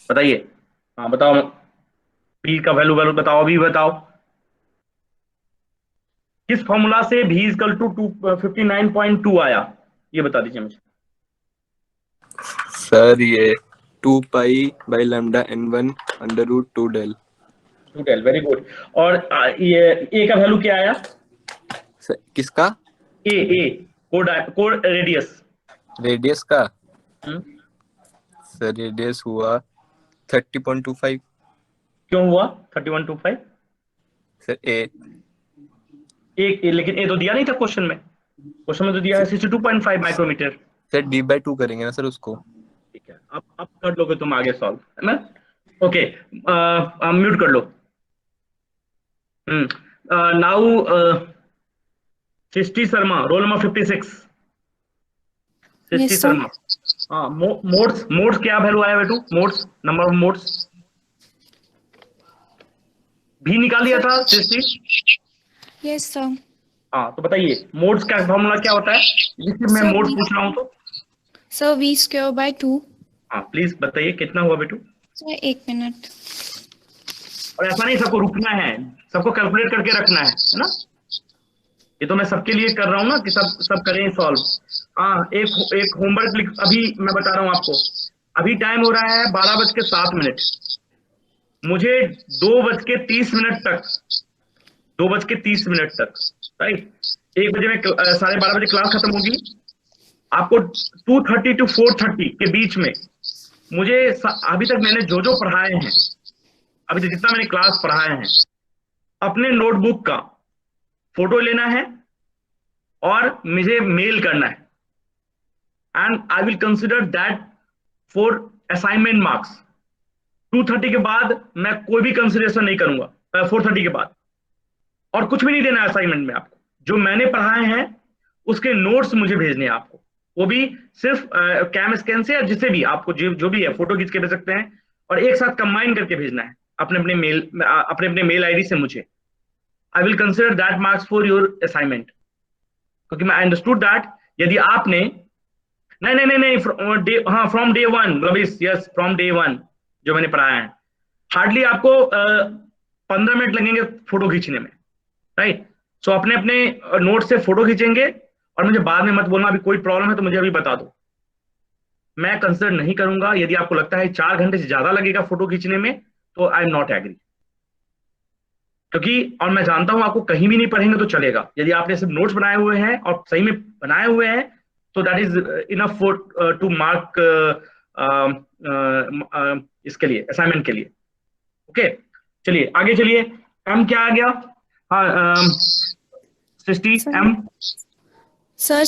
बताइए। हाँ बताओ, पी का वैल्यू बताओ, अभी बताओ किस फॉर्मूला से v इक्वल टू 59.2 आया, ये बता दीजिए मुझे। सर ये 2 pi by lambda n1 under root 2 del. Very good. और ये a का वैल्यू क्या आया? सर किसका? a कोड रेडियस का सर रेडियस हुआ 30.25. क्यों हुआ 31.25? सर लेकिन ए तो दिया नहीं था क्वेश्चन में तो दिया है 62.5 माइक्रोमीटर। सर d/2 करेंगे ना सर उसको। ठीक है, अब कर लोगे तुम आगे सॉल्व, है ना? ओके, म्यूट कर लो। नाउ सृष्टि शर्मा, रोल नंबर 56। सृष्टि शर्मा, हाँ मोड्स क्या वैल्यू आया बेटू? मोड्स, नंबर ऑफ मोड्स भी निकाल लिया था सृष्टि? Yes sir. हाँ तो बताइए मोड्स का फॉर्मूला क्या होता है, जिससे मैं मोड्स पूछ रहा हूँ तो? Sir v²/2। हाँ प्लीज बताइए कितना हुआ बेटू? Sir 1 minute. और ऐसा नहीं सबको रुकना है, सबको कैलकुलेट करके रखना है ना? ये तो मैं सबके लिए कर रहा हूँ ना कि सब करें सॉल्व। हाँ एक होमवर्क अभी मैं बता रहा हूँ आपको। अभी टाइम हो रहा है 12:07। मुझे 2:30 तक राइट, 1 बजे में 12:30 बजे क्लास खत्म होगी। आपको 2:30 to 4:30 के बीच में मुझे अभी तक मैंने जो पढ़ाए हैं, अभी तक जितना मैंने क्लास पढ़ाए हैं, अपने नोटबुक का फोटो लेना है और मुझे मेल करना है, and I will consider that for assignment marks. 2:30 के बाद मैं कोई भी कंसिडरेशन नहीं करूंगा, 4:30 के बाद, और कुछ भी नहीं देना है असाइनमेंट में आपको। जो मैंने पढ़ाए हैं उसके नोट्स मुझे भेजने हैं आपको, वो भी सिर्फ कैम स्कैन से, या जिससे भी आपको जो भी है फोटो खींच के भेज सकते हैं, और एक साथ कंबाइन करके भेजना है अपने मेल आईडी से मुझे। I will consider that marks for your assignment, क्योंकि मैं अंडरस्टूड दैट यदि आपने नहीं from day 1 yes from day 1 जो मैंने पढ़ाया है, हार्डली आपको 15 मिनट लगेंगे फोटो खींचने में, राइट? सो अपने नोट से फोटो खींचेंगे, और मुझे बाद में मत बोलना अभी कोई प्रॉब्लम है तो मुझे अभी बता दो, मैं कंसिडर नहीं करूंगा। यदि आपको लगता है 4 घंटे से ज्यादा लगेगा फोटो खींचने में तो आई एम नॉट एग्री, क्योंकि और मैं जानता हूं आपको कहीं भी नहीं पढ़ेंगे तो चलेगा। यदि आपने सिर्फ नोट्स बनाए हुए हैं और सही में बनाए हुए हैं तो that is enough for to mark इसके लिए, असाइनमेंट के लिए। ओके चलिए आगे चलिए। एम क्या आ गया? हाँ सृष्टि, एम sir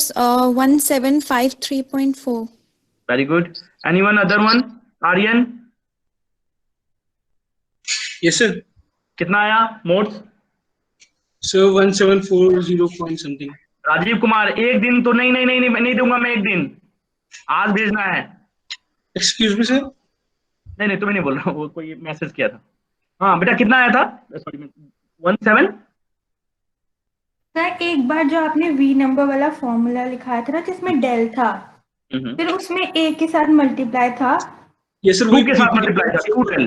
1753.4। Very good. Anyone other one? Aryan? Yes sir. कितना आया modes? Sir 1740 point something. Rajeev Kumar, एक दिन तो नहीं दूंगा मैं, एक दिन आज भेजना है। Excuse me sir? नहीं तुम्हें नहीं बोल रहा, वो कोई मैसेज किया था। हाँ बेटा कितना आया था? सॉरी 17। सर एक बार जो आपने v नंबर वाला फॉर्मूला लिखाया था ना जिसमें डेल था, फिर उसमें a के साथ मल्टीप्लाई था। यस सर, 2 के साथ मल्टीप्लाई था, 2 डेल।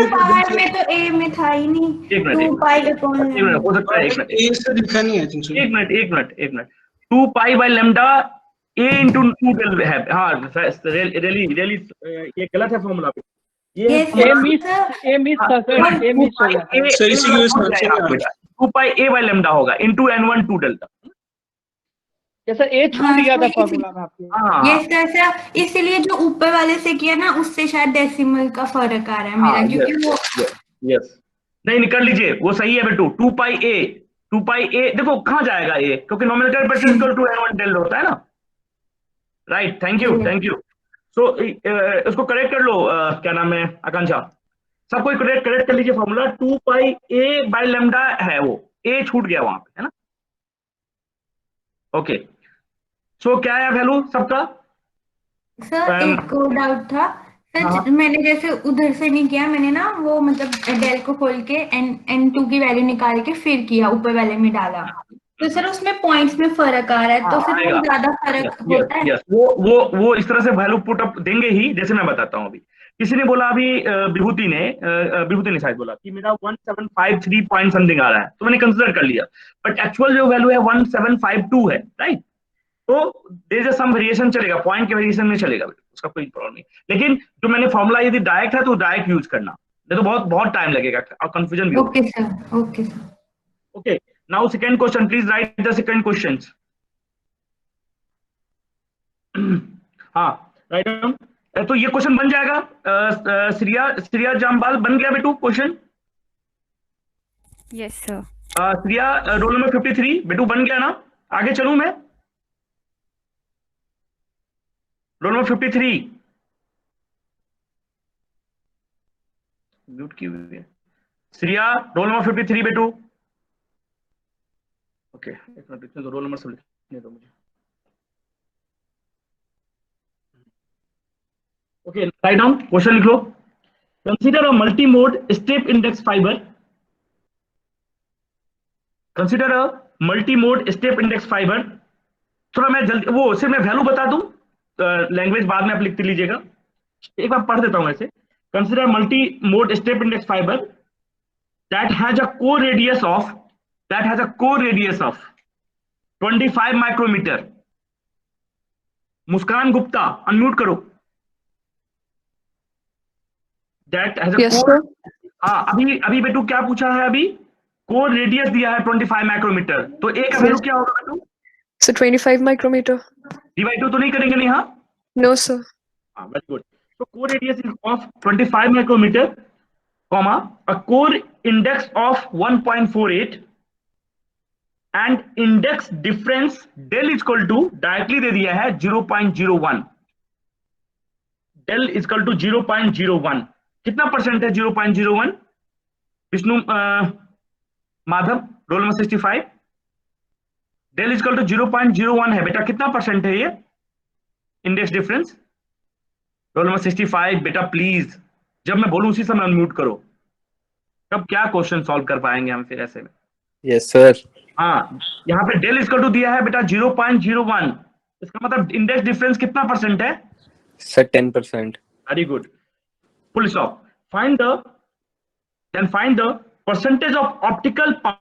बाहर में तो a में था ही नहीं। 2 पाई अपॉन हो सकता है, a सर लिखा नहीं है। एक minute 2 pi by lambda a into 2 del है। हाँ रियली ये गलत है फॉर्मूला पे। ये a मिस था सर, a मिस हो गया सर, इसी की वजह से 2 पाई a बाय लैम्डा होगा into n1 2 डेल्टा। जैसा a छूट गया था फॉर्मूला में आपके। हाँ यस सर, इसलिए जो ऊपर वाले से किया ना उससे शायद डेसिमल का फर्क आ रहा है मेरा, क्योंकि वो यस, नहीं निकल लीजिए, वो सही है बेटू। 2 पाई ए देखो कहाँ जाएगा ए, क्योंकि नॉमिनेटर पर इक्वल टू n1 डेल होता है ना। Right, thank you thank you. So इसको करेक्ट कर लो, क्या नाम है आकांक्षा, सबको करेक्ट करेक्ट कर लीजिए फॉर्मूला। 2 पाई a/λ है, वो ए छूट गया वहां पे, है ना। ओके, सो क्या है वैल्यू सबका? सर एक और डाउट था सर, हाँ। मैंने जैसे उधर से नहीं किया, मैंने ना वो मतलब डेल को खोल के n2 की वैल्यू निकाल के फिर किया, ऊपर वाले में डाला, तो सर उसमें पॉइंट्स में फर्क आ रहा है, तो फिर वो ज्यादा फर्क होता है? यस, वो इस तरह से वैल्यू पुट अप देंगे ही, जैसे मैं बताता हूँ अभी। किसी ने बोला अभी, विभूति ने शायद बोला कि मेरा 1753 पॉइंट समथिंग आ रहा है, तो मैंने कंसिडर कर लिया, बट एक्चुअल जो वैल्यू है 1752 है, राइट। तो देयर इज सम वेरिएशन चलेगा, पॉइंट के वेरिएशन में चलेगा, उसका कोई प्रॉब्लम नहीं। लेकिन जो मैंने फॉर्मूला यदि डायरेक्ट है तो डायरेक्ट यूज करना, नहीं तो बहुत बहुत टाइम लगेगा और कंफ्यूजन भी होगा। Okay sir, okay sir. Okay, now second question, please right the second questions. हाँ, राइट डाउन। तो ये क्वेश्चन बन जाएगा, श्रिया जामबाल बन गया बेटू question? Yes sir. Shriya roll number 53 बेटू बन गया ना? आगे चलूं मैं? रोल नंबर 53 म्यूट की हुई है। श्रिया रोल नंबर 53 बेटू। ओके, एक मिनट, इसमें तो रोल नंबर सब लिखने दो मुझे। ओके, राइट डाउन, क्वेश्चन लिख लो। Consider a multi mode step index fibre, consider a multi mode step index fibre. थोड़ा मैं जल्दी, वो सिर्फ मैं वैल्यू बता दूं, लैंग्वेज बाद में आप लिखते लीजिएगा, एक बार पढ़ देता हूं ऐसे। Consider multi mode step index fibre that has a core radius of that has a core radius of 25 micrometre. Muskan Gupta unmute करो। that has a Yes, core, sir. हाँ अभी अभी बेटू क्या पूछा है? अभी कोर रेडियस दिया है 25 माइक्रोमीटर, तो ए का वैल्यू क्या होगा बेटू? So 25 micrometer. डिवाइड टू तो नहीं करेंगे नहीं? हाँ No, sir. हाँ, वेरी गुड। तो core radius is of 25 micrometre, comma a core index of 1.48 and index difference del is equal to, directly दे दिया है 0.01। Del is equal to 0.01। कितना परसेंट है 0.01? Vishnu Madhav roll number 65, del is equal to 0.01 है बेटा, कितना percent है ये इंडेक्स डिफरेंस? रोल नंबर 65 बेटा प्लीज, जब मैं बोलूं उसी समय अनम्यूट करो, तब क्या क्वेश्चन सॉल्व कर पाएंगे हम फिर ऐसे में। Yes sir. हाँ, यहाँ पे डेल इक्वल टू दिया है बेटा 0.01, इसका मतलब इंडेक्स डिफरेंस कितना परसेंट है sir? 10%। Very good, full stop. Find the then find the percentage of optical power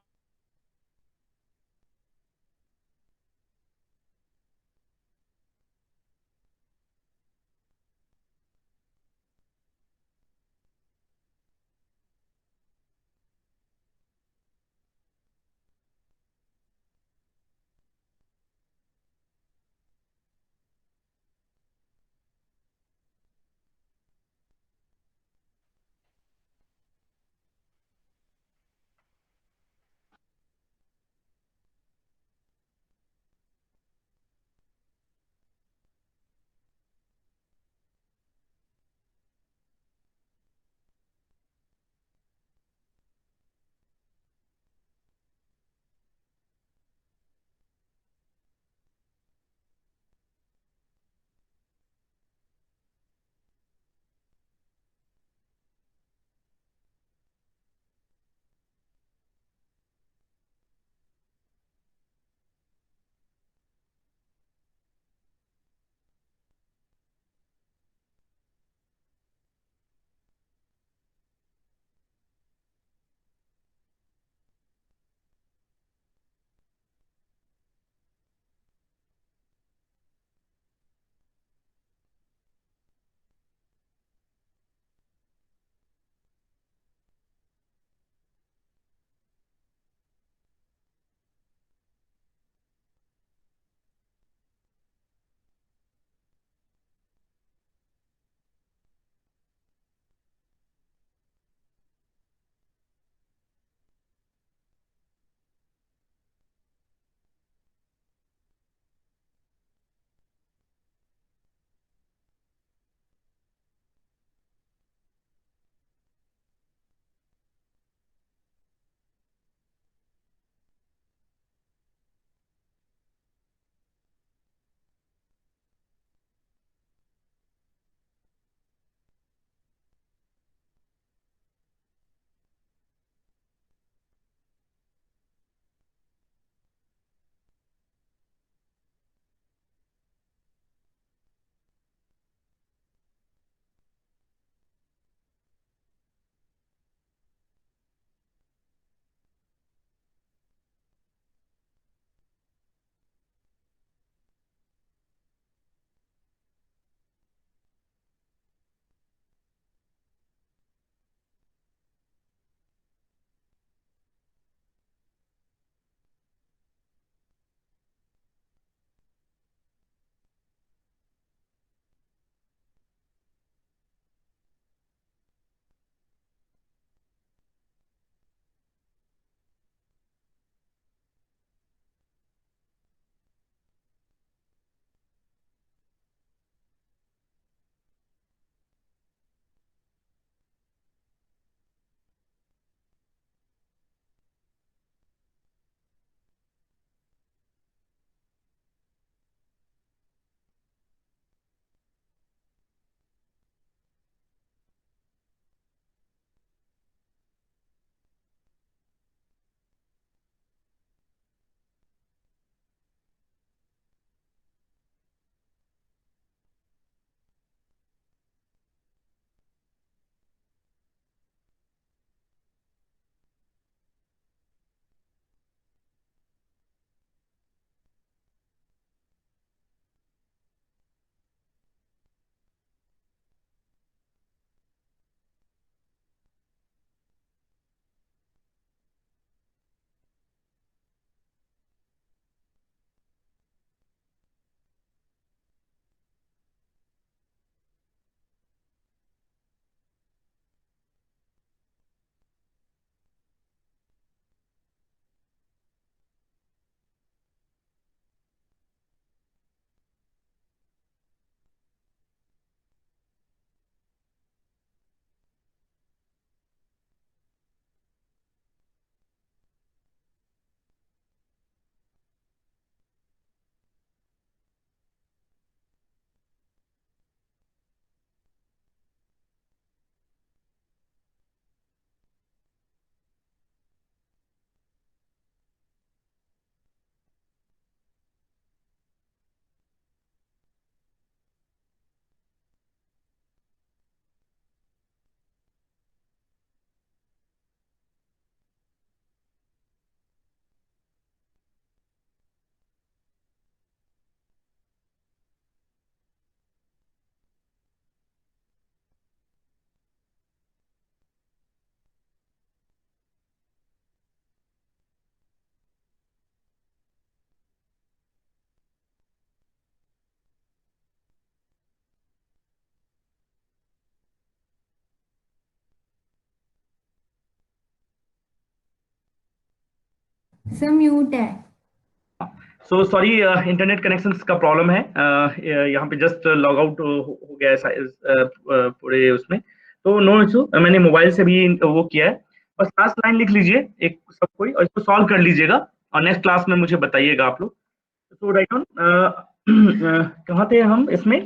sir mute है। सो सॉरी, इंटरनेट कनेक्शन का प्रॉब्लम है। यहाँ पे जस्ट लॉग आउट हो गया है पूरे उसमें, तो नो इशू। मैंने मोबाइल से भी वो किया है। बस लास्ट लाइन लिख लीजिए एक सब कोई, और इसको सॉल्व कर लीजिएगा और नेक्स्ट क्लास में मुझे बताइएगा आप लोग। तो राइट ऑन, कहाँ थे हम इसमें?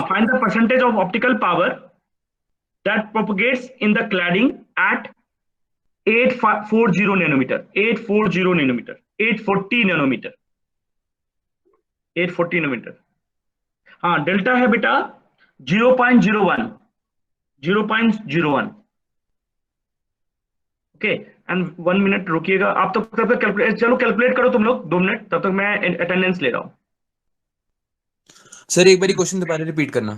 find the percentage of optical power that propagates in the cladding at 840 nanometer, 840 nanometer, 840 nanometer, 840 nanometer। हाँ, डेल्टा है बेटा 0.01, 0.01। ओके, एंड 1 मिनट रुकिएगा आप, तो तब तक कैलकुलेट, चलो कैलकुलेट करो तुम लोग 2 मिनट, तब तक मैं अटेंडेंस ले रहा हूँ। सर एक बारी क्वेश्चन दोबारा रिपीट करना।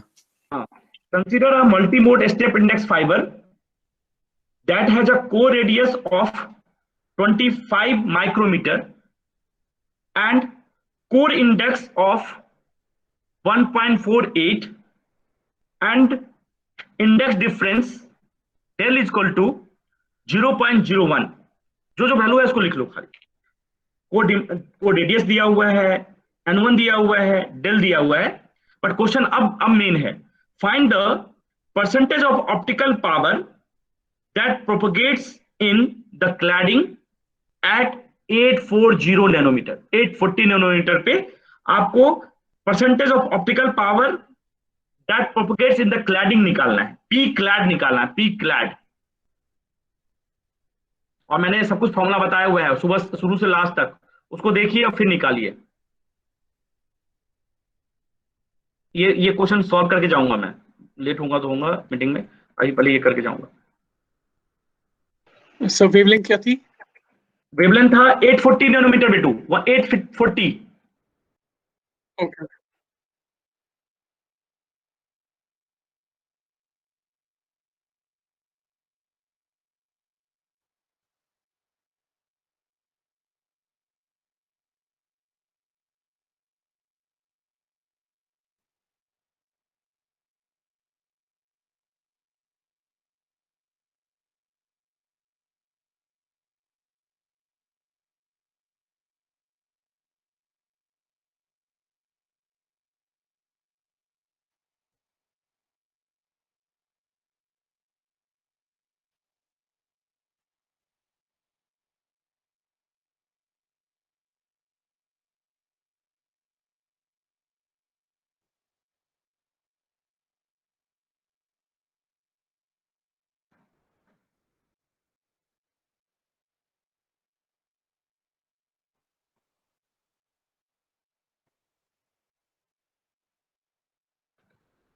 हाँ, consider a multi mode step index fibre that has a core radius of 25 micrometer and core index of 1.48 and index difference del is equal to 0.01। जो वैल्यू है इसको लिख लो खाली। कोड रेडियस दिया हुआ है, n1 दिया हुआ है, डेल दिया हुआ है, बट क्वेश्चन अब मेन है, find the percentage of optical power that propagates in the cladding at 840 nanometer, 840 nanometer पे आपको percentage of optical power that propagates in the cladding निकालना है, P clad निकालना है, P clad। और मैंने सब कुछ फॉर्मूला बताया हुआ है सुबह शुरू से लास्ट तक, उसको देखिए और फिर निकालिए। ये क्वेश्चन सॉल्व करके जाऊंगा मैं, लेट होगा तो होगा मीटिंग में, अभी पहले ये करके जाऊंगा। सर वेवलेंथ क्या थी? वेवलेंथ था 840 नैनोमीटर बेटू, 840। ओके,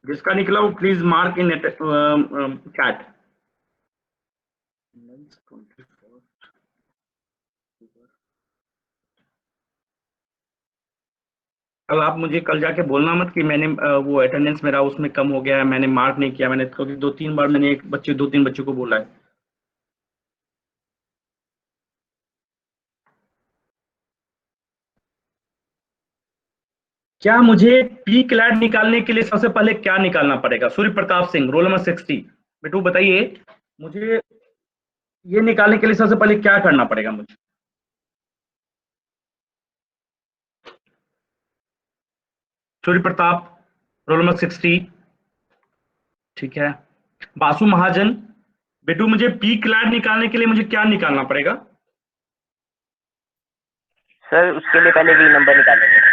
जिसका निकला वो प्लीज मार्क इन चैट। कल आप मुझे कल जाके बोलना मत कि मैंने वो अटेंडेंस मेरा उसमें कम हो गया है, मैंने मार्क नहीं किया। मैंने क्योंकि 2-3 बार मैंने 2-3 बच्चों को बोला है। क्या मुझे पी क्लैड निकालने के लिए सबसे पहले क्या निकालना पड़ेगा? सूर्य प्रताप सिंह, रोल नंबर 60। बेटू बताइए मुझे ये निकालने के लिए सबसे पहले क्या करना पड़ेगा मुझे? Surya Pratap, role number 60। ठीक है। बासु महाजन, बेटू मुझे पी क्लैड निकालने के लिए मुझे क्या निकालना पड़ेगा? सर उसके लिए पहले वी नंबर निकालेंगे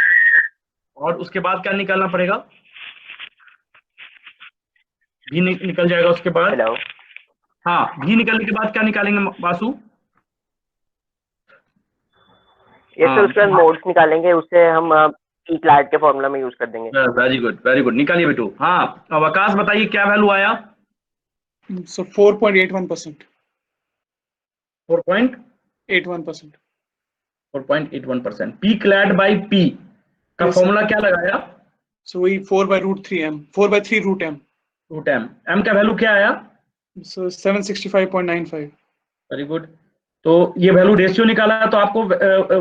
और उसके बाद क्या निकालना पड़ेगा? भी निकल जाएगा उसके बाद। हेलो, हाँ, भी निकलने के बाद क्या निकालेंगे बासु? ये सर उसके बाद मोड्स निकालेंगे, उससे हम पी क्लैड के फॉर्मूला में यूज कर देंगे। वेरी गुड, वेरी गुड, निकालिए बेटू। हाँ, अब आकाश बताइए क्या वैल्यू आया? So 4.81%। 4.81%। 4.81%। P clad by P का फॉर्मूला क्या लगाया? सो वही 4/√3m, 4/3√m। Root M. M का वैल्यू क्या आया? सो 765.95। Very good. तो ये वैल्यू रेशियो निकाला, तो आपको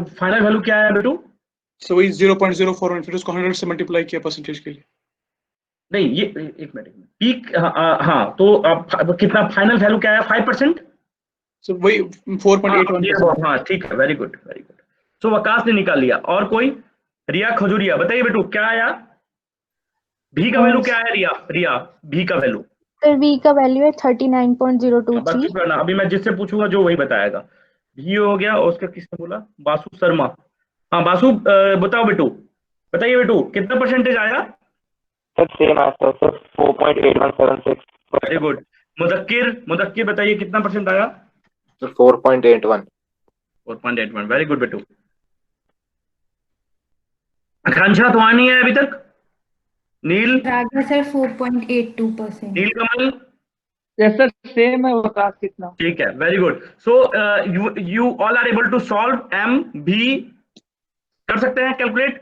फाइनल वैल्यू क्या आया बेटू? सो वही 0.041, फिर उसको 100 से मल्टीप्लाई किया परसेंटेज के लिए। नहीं, ये एक मिनट, पीक, हाँ, तो अब कितना फाइनल वैल्यू क्या आया? 5%। So वही 4.81%. हाँ ठीक है, वेरी गुड वेरी गुड। सो वकास ने निकाल लिया। और कोई? रिया खजूरिया, बताइए बेटू क्या आया? भी का वैल्यू क्या है रिया? रिया भी का वैल्यू? सर V का वैल्यू है 39.023। बस चुप रहना, अभी मैं जिससे पूछूंगा जो वही बताएगा। भी हो गया, और उसका किसने बोला? बासु शर्मा। हाँ बासु, बताओ बेटू, बताइए बेटू कितना परसेंटेज आया? Sir same answer sir 4.8176। Very good. Mudakkir बताइए कितना परसेंट आया? 4.81। 4.81, वेरी गुड बेटू। आकांक्षा तुम्हारी नहीं है अभी तक? Neel? Raghav sir 4.82%। Neel Kamal? Yes sir, same है वकास कितना? ठीक है, very good. So you all are able to solve M भी कर सकते हैं कैलकुलेट,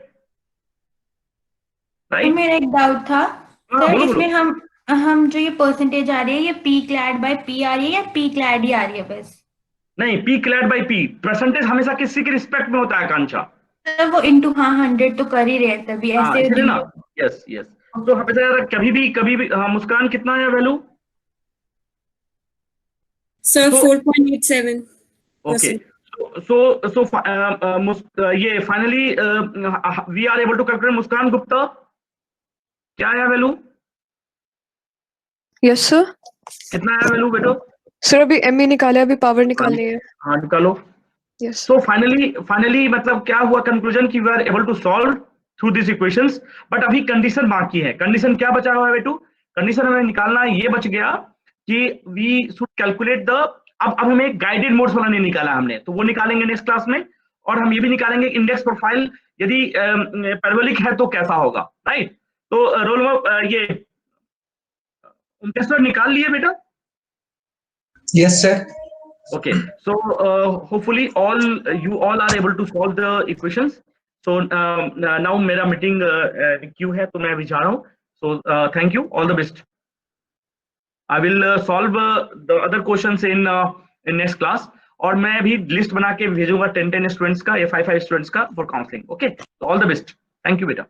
तो राइट? मेरा एक डाउट था हाँ, सर, बोलो, इसमें हम जो ये परसेंटेज आ रही है ये पी क्लैड बाय पी आ रही है या पी क्लैड ही आ रही है बस? नहीं, P clad by P. Percentage हमेशा किसी के रिस्पेक्ट में होता है आकांक्षा। सर वो इनटू हाँ 100 तो कर ही रहे हैं तभी हाँ ऐसे इसलिए ना, यस यस। तो हमेशा कभी भी हाँ, मुस्कान कितना है वैल्यू? सर 4.87। ओके, सो ये finally we are able to calculate. Muskan Gupta क्या है वैल्यू? Yes sir. कितना है वैल्यू बेटो? सर अभी एमई निकाले, अभी पावर निकालनी है। हाँ निकालो। यस। सो फाइनली मतलब क्या हुआ कंक्लूजन कि we are able to solve through this equations, but अभी कंडीशन बाकी है। कंडीशन क्या बचा हुआ है बेटू? कंडीशन हमें निकालना है, ये बच गया कि वी शुड कैलकुलेट द, अब हमें एक गाइडेड मोड्स वाला नहीं निकाला हमने, तो वो निकालेंगे नेक्स्ट क्लास में। और हम ये भी निकालेंगे इंडेक्स प्रोफाइल यदि पैराबोलिक है तो कैसा होगा, राइट? तो रोल नंबर ये सर निकाल लिए बेटा? Yes sir. Okay, so hopefully you all are able to solve the equations. So now मेरा मीटिंग क्यू है तो मैं अभी जा रहा हूँ। So thank you, all the best. I will solve the other questions in next class. और मैं अभी लिस्ट बना के भेजूंगा 10 स्टूडेंट्स का या 5 स्टूडेंट्स का for counselling. Okay, all the best. Thank you बेटा।